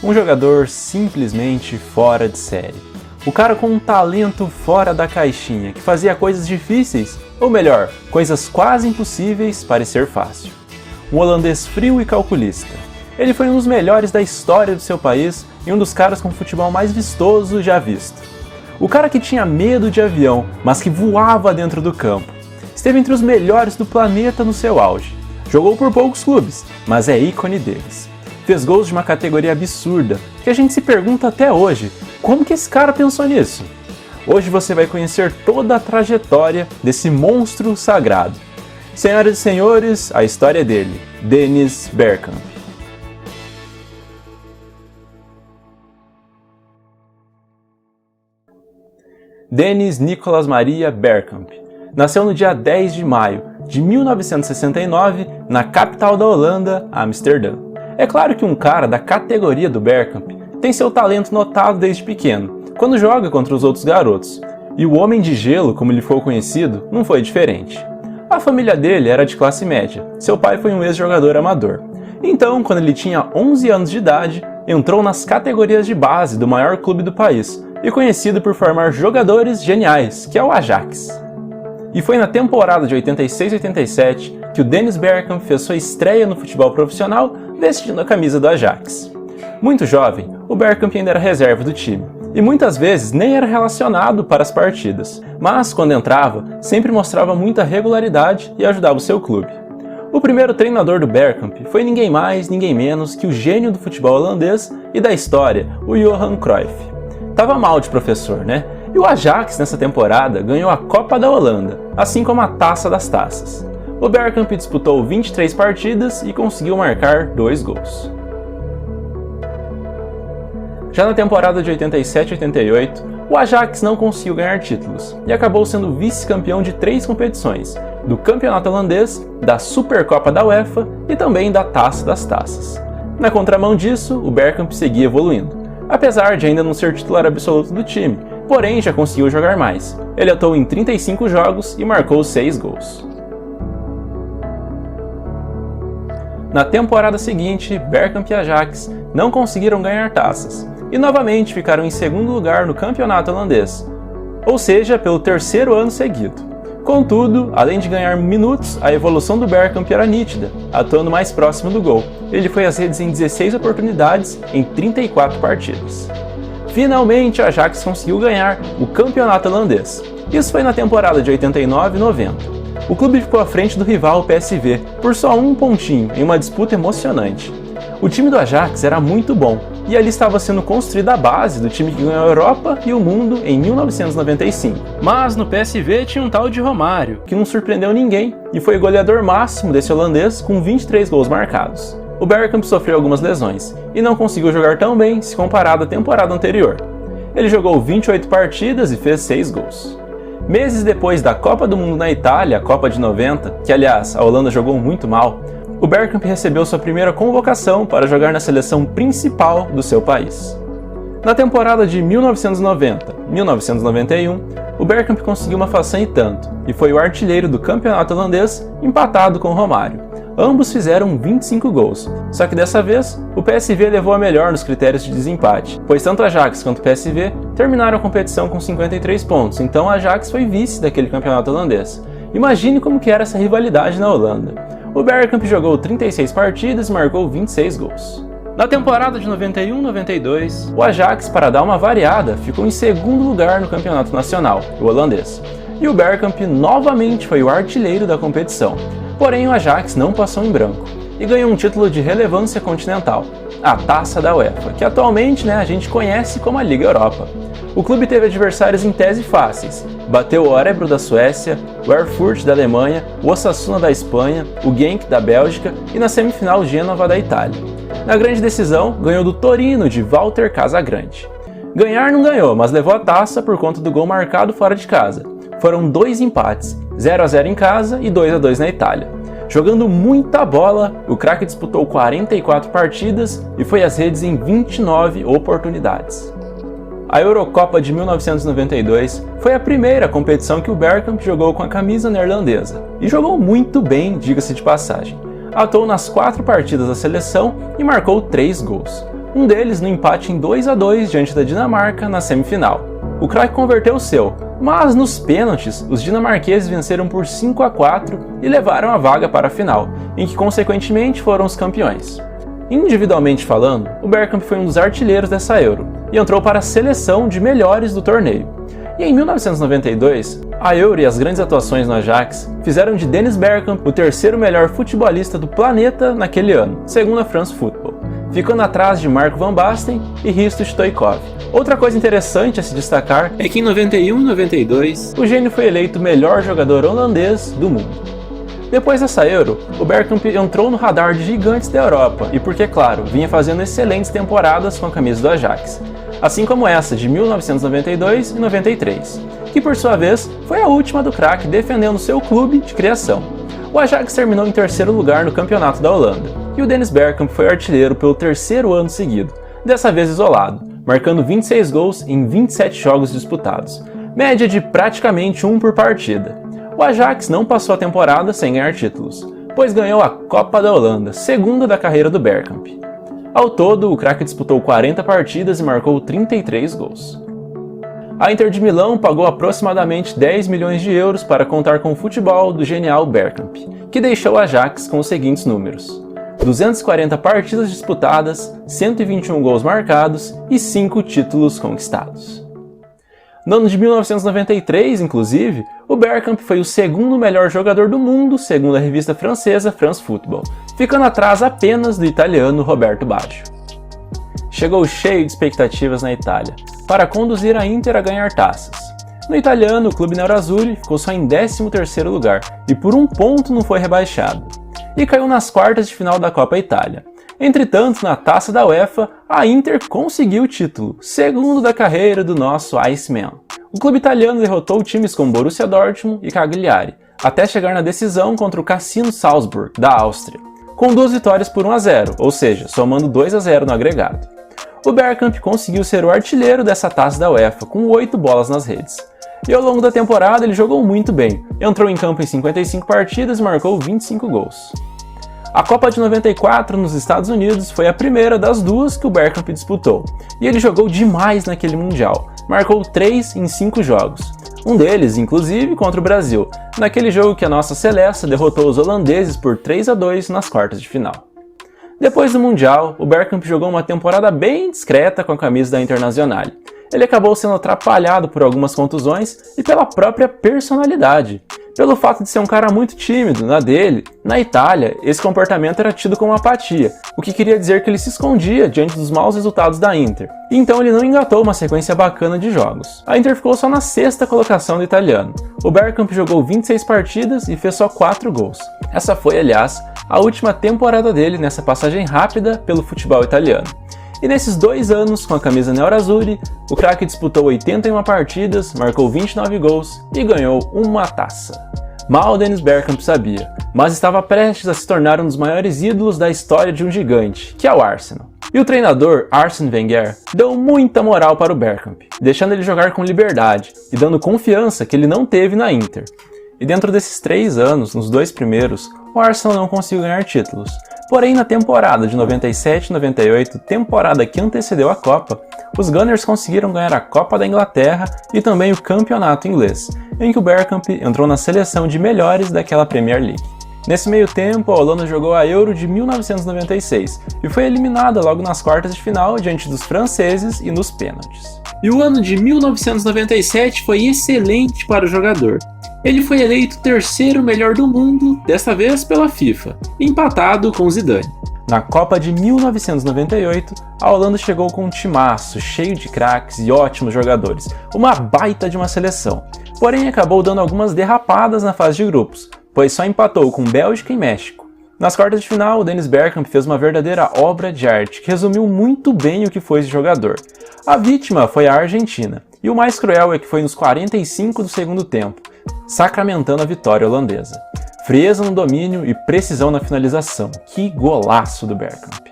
Um jogador simplesmente fora de série. O cara com um talento fora da caixinha, que fazia coisas difíceis, ou melhor, coisas quase impossíveis parecer fácil. Um holandês frio e calculista. Ele foi um dos melhores da história do seu país e um dos caras com futebol mais vistoso já visto. O cara que tinha medo de avião, mas que voava dentro do campo. Esteve entre os melhores do planeta no seu auge. Jogou por poucos clubes, mas é ícone deles. Fez gols de uma categoria absurda, que a gente se pergunta até hoje, como que esse cara pensou nisso? Hoje você vai conhecer toda a trajetória desse monstro sagrado. Senhoras e senhores, a história dele, Dennis Bergkamp. Dennis Nicolas Maria Bergkamp nasceu no dia 10 de maio de 1969 na capital da Holanda, Amsterdã. É claro que um cara da categoria do Bergkamp tem seu talento notado desde pequeno, quando joga contra os outros garotos, e o Homem de Gelo, como ele foi conhecido, não foi diferente. A família dele era de classe média, seu pai foi um ex-jogador amador. Então, quando ele tinha 11 anos de idade, entrou nas categorias de base do maior clube do país, e conhecido por formar jogadores geniais, que é o Ajax. E foi na temporada de 86-87 que o Dennis Bergkamp fez sua estreia no futebol profissional vestindo a camisa do Ajax. Muito jovem, o Bergkamp ainda era reserva do time, e muitas vezes nem era relacionado para as partidas, mas quando entrava, sempre mostrava muita regularidade e ajudava o seu clube. O primeiro treinador do Bergkamp foi ninguém mais, ninguém menos que o gênio do futebol holandês e da história, o Johan Cruyff. Tava mal de professor, né? E o Ajax nessa temporada ganhou a Copa da Holanda, assim como a Taça das Taças. O Bergkamp disputou 23 partidas e conseguiu marcar 2 gols. Já na temporada de 87-88, o Ajax não conseguiu ganhar títulos e acabou sendo vice-campeão de 3 competições, do Campeonato Holandês, da Supercopa da UEFA e também da Taça das Taças. Na contramão disso, o Bergkamp seguia evoluindo, apesar de ainda não ser titular absoluto do time, porém já conseguiu jogar mais. Ele atuou em 35 jogos e marcou 6 gols. Na temporada seguinte, Bergkamp e Ajax não conseguiram ganhar taças, e novamente ficaram em segundo lugar no campeonato holandês, ou seja, pelo 3º ano seguido. Contudo, além de ganhar minutos, a evolução do Bergkamp era nítida, atuando mais próximo do gol. Ele foi às redes em 16 oportunidades em 34 partidas. Finalmente, o Ajax conseguiu ganhar o campeonato holandês. Isso foi na temporada de 89 e 90. O clube ficou à frente do rival o PSV, por só um pontinho, em uma disputa emocionante. O time do Ajax era muito bom, e ali estava sendo construída a base do time que ganhou a Europa e o mundo em 1995. Mas no PSV tinha um tal de Romário, que não surpreendeu ninguém, e foi o goleador máximo desse holandês com 23 gols marcados. O Bergkamp sofreu algumas lesões, e não conseguiu jogar tão bem se comparado à temporada anterior. Ele jogou 28 partidas e fez 6 gols. Meses depois da Copa do Mundo na Itália, a Copa de 90, que aliás a Holanda jogou muito mal, o Bergkamp recebeu sua primeira convocação para jogar na seleção principal do seu país. Na temporada de 1990-1991, o Bergkamp conseguiu uma façanha e tanto, e foi o artilheiro do campeonato holandês, empatado com o Romário. Ambos fizeram 25 gols, só que dessa vez o PSV levou a melhor nos critérios de desempate, pois tanto Ajax quanto o PSV terminaram a competição com 53 pontos, então a Ajax foi vice daquele campeonato holandês. Imagine como que era essa rivalidade na Holanda. O Bergkamp jogou 36 partidas e marcou 26 gols. Na temporada de 91-92, o Ajax, para dar uma variada, ficou em segundo lugar no campeonato nacional, o holandês. E o Bergkamp novamente foi o artilheiro da competição. Porém, o Ajax não passou em branco e ganhou um título de relevância continental, a Taça da UEFA, que atualmente a gente conhece como a Liga Europa. O clube teve adversários em tese fáceis, bateu o Örebro da Suécia, o Erfurt da Alemanha, o Osasuna da Espanha, o Genk da Bélgica e na semifinal o Génova da Itália. Na grande decisão, ganhou do Torino de Walter Casagrande. Ganhar não ganhou, mas levou a taça por conta do gol marcado fora de casa. Foram 2 empates, 0-0 em casa e 2-2 na Itália. Jogando muita bola, o craque disputou 44 partidas e foi às redes em 29 oportunidades. A Eurocopa de 1992 foi a primeira competição que o Bergkamp jogou com a camisa neerlandesa, e jogou muito bem, diga-se de passagem. Atuou nas 4 partidas da seleção e marcou 3 gols. um deles no empate em 2-2 diante da Dinamarca na semifinal. O craque converteu o seu, mas nos pênaltis, os dinamarqueses venceram por 5-4 e levaram a vaga para a final, em que consequentemente foram os campeões. Individualmente falando, o Bergkamp foi um dos artilheiros dessa Euro e entrou para a seleção de melhores do torneio. E em 1992, a Euro e as grandes atuações no Ajax fizeram de Dennis Bergkamp o terceiro melhor futebolista do planeta naquele ano, segundo a France Football, ficando atrás de Marco van Basten e Hristo Stoichkov. Outra coisa interessante a se destacar é que em 91 e 92, o gênio foi eleito o melhor jogador holandês do mundo. Depois dessa Euro, o Bergkamp entrou no radar de gigantes da Europa e porque, claro, vinha fazendo excelentes temporadas com a camisa do Ajax, assim como essa de 1992 e 93, que por sua vez foi a última do craque defendendo seu clube de criação. O Ajax terminou em terceiro lugar no campeonato da Holanda, e o Dennis Bergkamp foi artilheiro pelo terceiro ano seguido, dessa vez isolado, marcando 26 gols em 27 jogos disputados, média de praticamente um por partida. O Ajax não passou a temporada sem ganhar títulos, pois ganhou a Copa da Holanda, segunda da carreira do Bergkamp. Ao todo, o craque disputou 40 partidas e marcou 33 gols. A Inter de Milão pagou aproximadamente 10 milhões de euros para contar com o futebol do genial Bergkamp, que deixou o Ajax com os seguintes números: 240 partidas disputadas, 121 gols marcados e 5 títulos conquistados. No ano de 1993, inclusive, o Bergkamp foi o segundo melhor jogador do mundo, segundo a revista francesa France Football, ficando atrás apenas do italiano Roberto Baggio. Chegou cheio de expectativas na Itália, para conduzir a Inter a ganhar taças. No italiano, o clube nerazzurri ficou só em 13º lugar e por um ponto não foi rebaixado, e caiu nas quartas de final da Copa Itália. Entretanto, na Taça da UEFA, a Inter conseguiu o título, segundo da carreira do nosso Iceman. O clube italiano derrotou times como Borussia Dortmund e Cagliari, até chegar na decisão contra o Cassino Salzburg, da Áustria, com 2 vitórias por 1-0, ou seja, somando 2-0 no agregado. O Bergkamp conseguiu ser o artilheiro dessa Taça da UEFA, com 8 bolas nas redes. E ao longo da temporada ele jogou muito bem, entrou em campo em 55 partidas e marcou 25 gols. A Copa de 94 nos Estados Unidos foi a primeira das duas que o Bergkamp disputou, e ele jogou demais naquele Mundial, marcou 3 em 5 jogos, um deles, inclusive, contra o Brasil, naquele jogo que a nossa Celeste derrotou os holandeses por 3-2 nas quartas de final. Depois do Mundial, o Bergkamp jogou uma temporada bem discreta com a camisa da Internazionale. Ele acabou sendo atrapalhado por algumas contusões e pela própria personalidade. Pelo fato de ser um cara muito tímido, na dele, na Itália, esse comportamento era tido como apatia, o que queria dizer que ele se escondia diante dos maus resultados da Inter. E então ele não engatou uma sequência bacana de jogos. A Inter ficou só na 6ª colocação do italiano. O Bergkamp jogou 26 partidas e fez só 4 gols. Essa foi, aliás, a última temporada dele nessa passagem rápida pelo futebol italiano. E nesses 2 anos, com a camisa nerazzurri, o craque disputou 81 partidas, marcou 29 gols e ganhou uma taça. Mal Dennis Bergkamp sabia, mas estava prestes a se tornar um dos maiores ídolos da história de um gigante, que é o Arsenal. E o treinador, Arsene Wenger, deu muita moral para o Bergkamp, deixando ele jogar com liberdade e dando confiança que ele não teve na Inter. E dentro desses 3 anos, nos 2 primeiros, o Arsenal não conseguiu ganhar títulos. Porém, na temporada de 97-98, temporada que antecedeu a Copa, os Gunners conseguiram ganhar a Copa da Inglaterra e também o Campeonato Inglês, em que o Bergkamp entrou na seleção de melhores daquela Premier League. Nesse meio tempo, a Holanda jogou a Euro de 1996 e foi eliminada logo nas quartas de final diante dos franceses e nos pênaltis. E o ano de 1997 foi excelente para o jogador. Ele foi eleito o 3º melhor do mundo, desta vez pela FIFA, empatado com Zidane. Na Copa de 1998, a Holanda chegou com um timaço, cheio de craques e ótimos jogadores, uma baita de uma seleção, porém acabou dando algumas derrapadas na fase de grupos, pois só empatou com Bélgica e México. Nas quartas de final, o Dennis Bergkamp fez uma verdadeira obra de arte que resumiu muito bem o que foi esse jogador. A vítima foi a Argentina, e o mais cruel é que foi nos 45 do segundo tempo, sacramentando a vitória holandesa. Frieza no domínio e precisão na finalização. Que golaço do Bergkamp!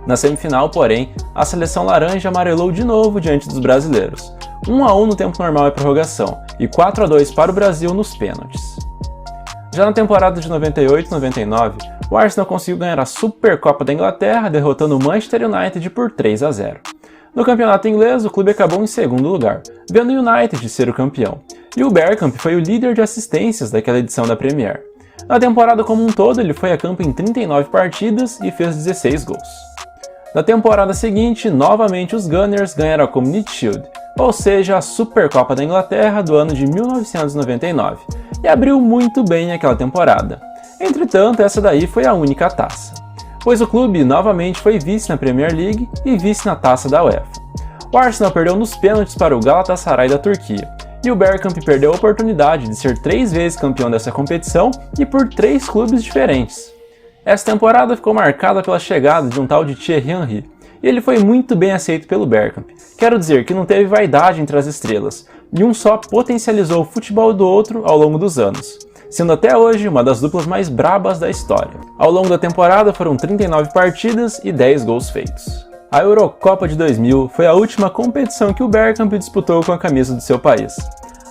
Na semifinal, porém, a seleção laranja amarelou de novo diante dos brasileiros. 1-1 no tempo normal e prorrogação, e 4-2 para o Brasil nos pênaltis. Já na temporada de 98-99, o Arsenal conseguiu ganhar a Supercopa da Inglaterra, derrotando o Manchester United por 3-0. No campeonato inglês, o clube acabou em segundo lugar, vendo o United ser o campeão, e o Bergkamp foi o líder de assistências daquela edição da Premier. Na temporada como um todo, ele foi a campo em 39 partidas e fez 16 gols. Na temporada seguinte, novamente os Gunners ganharam a Community Shield, ou seja, a Supercopa da Inglaterra do ano de 1999, e abriu muito bem aquela temporada. Entretanto, essa daí foi a única taça, pois o clube novamente foi vice na Premier League e vice na taça da UEFA. O Arsenal perdeu nos pênaltis para o Galatasaray da Turquia, e o Bergkamp perdeu a oportunidade de ser 3 vezes campeão dessa competição e por 3 clubes diferentes. Essa temporada ficou marcada pela chegada de um tal de Thierry Henry, e ele foi muito bem aceito pelo Bergkamp. Quero dizer que não teve vaidade entre as estrelas, e um só potencializou o futebol do outro ao longo dos anos, sendo até hoje uma das duplas mais brabas da história. Ao longo da temporada foram 39 partidas e 10 gols feitos. A Eurocopa de 2000 foi a última competição que o Bergkamp disputou com a camisa do seu país.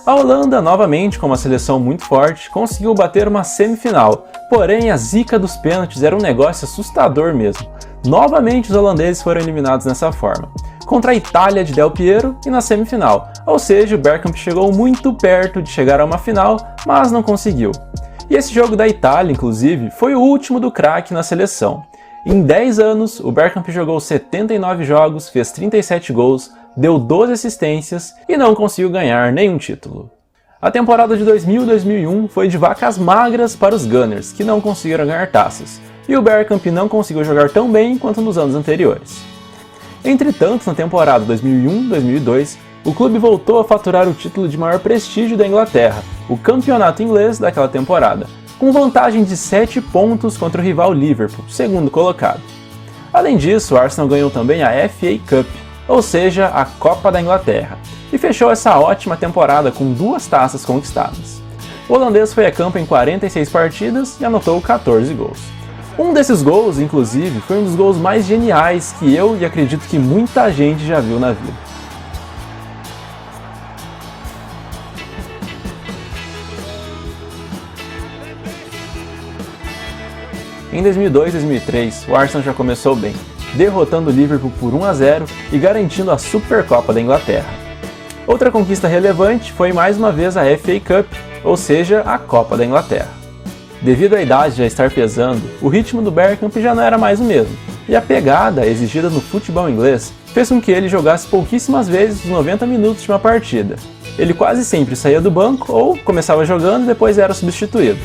A Holanda, novamente com uma seleção muito forte, conseguiu bater uma semifinal, porém a zica dos pênaltis era um negócio assustador mesmo. Novamente os holandeses foram eliminados nessa forma, contra a Itália de Del Piero e na semifinal, ou seja, o Bergkamp chegou muito perto de chegar a uma final, mas não conseguiu. E esse jogo da Itália, inclusive, foi o último do craque na seleção. Em 10 anos, o Bergkamp jogou 79 jogos, fez 37 gols, deu 12 assistências e não conseguiu ganhar nenhum título. A temporada de 2000-2001 foi de vacas magras para os Gunners, que não conseguiram ganhar taças, e o Bergkamp não conseguiu jogar tão bem quanto nos anos anteriores. Entretanto, na temporada 2001-2002, o clube voltou a faturar o título de maior prestígio da Inglaterra, o campeonato inglês daquela temporada, com vantagem de 7 pontos contra o rival Liverpool, segundo colocado. Além disso, o Arsenal ganhou também a FA Cup, ou seja, a Copa da Inglaterra, e fechou essa ótima temporada com 2 taças conquistadas. O holandês foi a campo em 46 partidas e anotou 14 gols. Um desses gols, inclusive, foi um dos gols mais geniais que eu e acredito que muita gente já viu na vida. Em 2002-2003, o Arsenal já começou bem, derrotando o Liverpool por 1-0 e garantindo a Supercopa da Inglaterra. Outra conquista relevante foi mais uma vez a FA Cup, ou seja, a Copa da Inglaterra. Devido à idade já estar pesando, o ritmo do Bergkamp já não era mais o mesmo, e a pegada exigida no futebol inglês fez com que ele jogasse pouquíssimas vezes os 90 minutos de uma partida. Ele quase sempre saía do banco ou começava jogando e depois era substituído.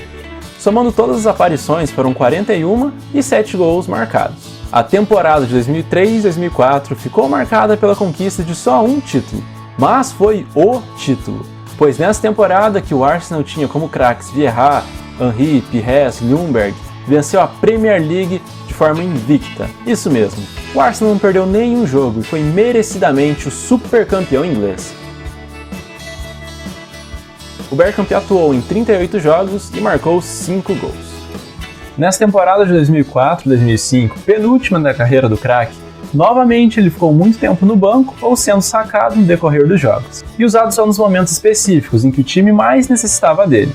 Somando todas as aparições, foram 41 e 7 gols marcados. A temporada de 2003-2004 ficou marcada pela conquista de só um título, mas foi o título, pois nessa temporada que o Arsenal tinha como craques Vieira, Henry, Pires, Ljungberg, venceu a Premier League de forma invicta. Isso mesmo, o Arsenal não perdeu nenhum jogo e foi merecidamente o supercampeão inglês. O Bergkamp atuou em 38 jogos e marcou 5 gols. Nessa temporada de 2004-2005, penúltima da carreira do craque, novamente ele ficou muito tempo no banco ou sendo sacado no decorrer dos jogos, e usado só nos momentos específicos em que o time mais necessitava dele.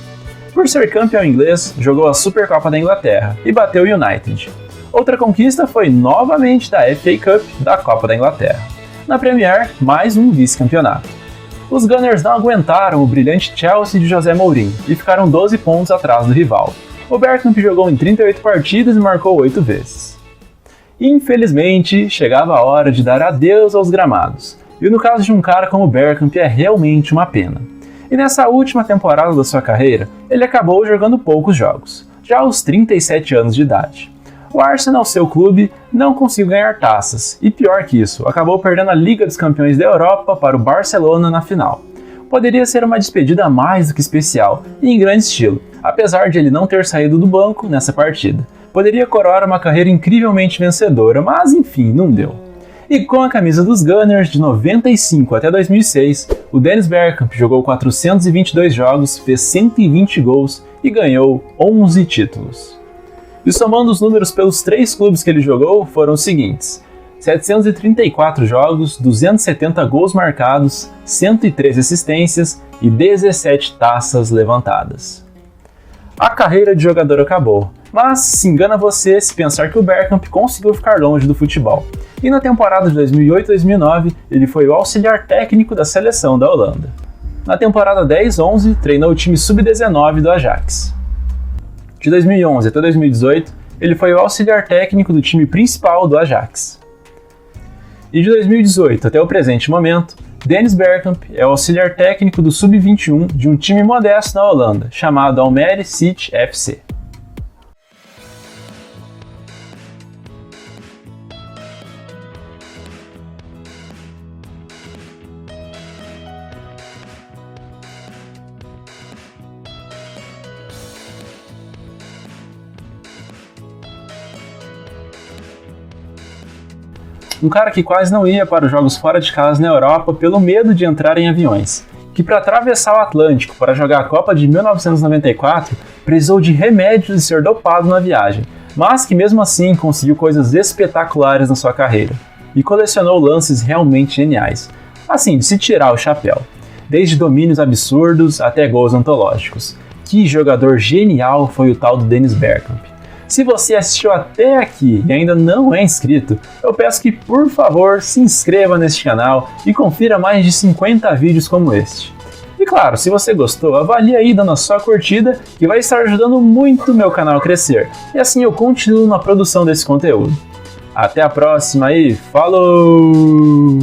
Por ser campeão inglês, jogou a Supercopa da Inglaterra e bateu o United. Outra conquista foi novamente da FA Cup da Copa da Inglaterra. Na Premier, mais um vice-campeonato. Os Gunners não aguentaram o brilhante Chelsea de José Mourinho e ficaram 12 pontos atrás do rival. O Bergkamp jogou em 38 partidas e marcou 8 vezes. Infelizmente, chegava a hora de dar adeus aos gramados, e no caso de um cara como o Bergkamp é realmente uma pena. E nessa última temporada da sua carreira, ele acabou jogando poucos jogos, já aos 37 anos de idade. O Arsenal, seu clube, não conseguiu ganhar taças, e pior que isso, acabou perdendo a Liga dos Campeões da Europa para o Barcelona na final. Poderia ser uma despedida mais do que especial, e em grande estilo, apesar de ele não ter saído do banco nessa partida. Poderia coroar uma carreira incrivelmente vencedora, mas enfim, não deu. E com a camisa dos Gunners de 95 até 2006, o Dennis Bergkamp jogou 422 jogos, fez 120 gols e ganhou 11 títulos. E somando os números pelos 3 clubes que ele jogou, foram os seguintes: 734 jogos, 270 gols marcados, 103 assistências e 17 taças levantadas. A carreira de jogador acabou, mas se engana você se pensar que o Bergkamp conseguiu ficar longe do futebol. E na temporada de 2008-2009, ele foi o auxiliar técnico da seleção da Holanda. Na temporada 10-11, treinou o time sub-19 do Ajax. De 2011 até 2018, ele foi o auxiliar técnico do time principal do Ajax. E de 2018 até o presente momento, Dennis Bergkamp é o auxiliar técnico do sub-21 de um time modesto na Holanda, chamado Almere City FC. Um cara que quase não ia para os jogos fora de casa na Europa pelo medo de entrar em aviões, que para atravessar o Atlântico para jogar a Copa de 1994 precisou de remédios e ser dopado na viagem, mas que mesmo assim conseguiu coisas espetaculares na sua carreira e colecionou lances realmente geniais, assim de se tirar o chapéu, desde domínios absurdos até gols antológicos. Que jogador genial foi o tal do Dennis Bergkamp! Se você assistiu até aqui e ainda não é inscrito, eu peço que, por favor, se inscreva neste canal e confira mais de 50 vídeos como este. E claro, se você gostou, avalie aí dando a sua curtida, que vai estar ajudando muito o meu canal a crescer, e assim eu continuo na produção desse conteúdo. Até a próxima e falou!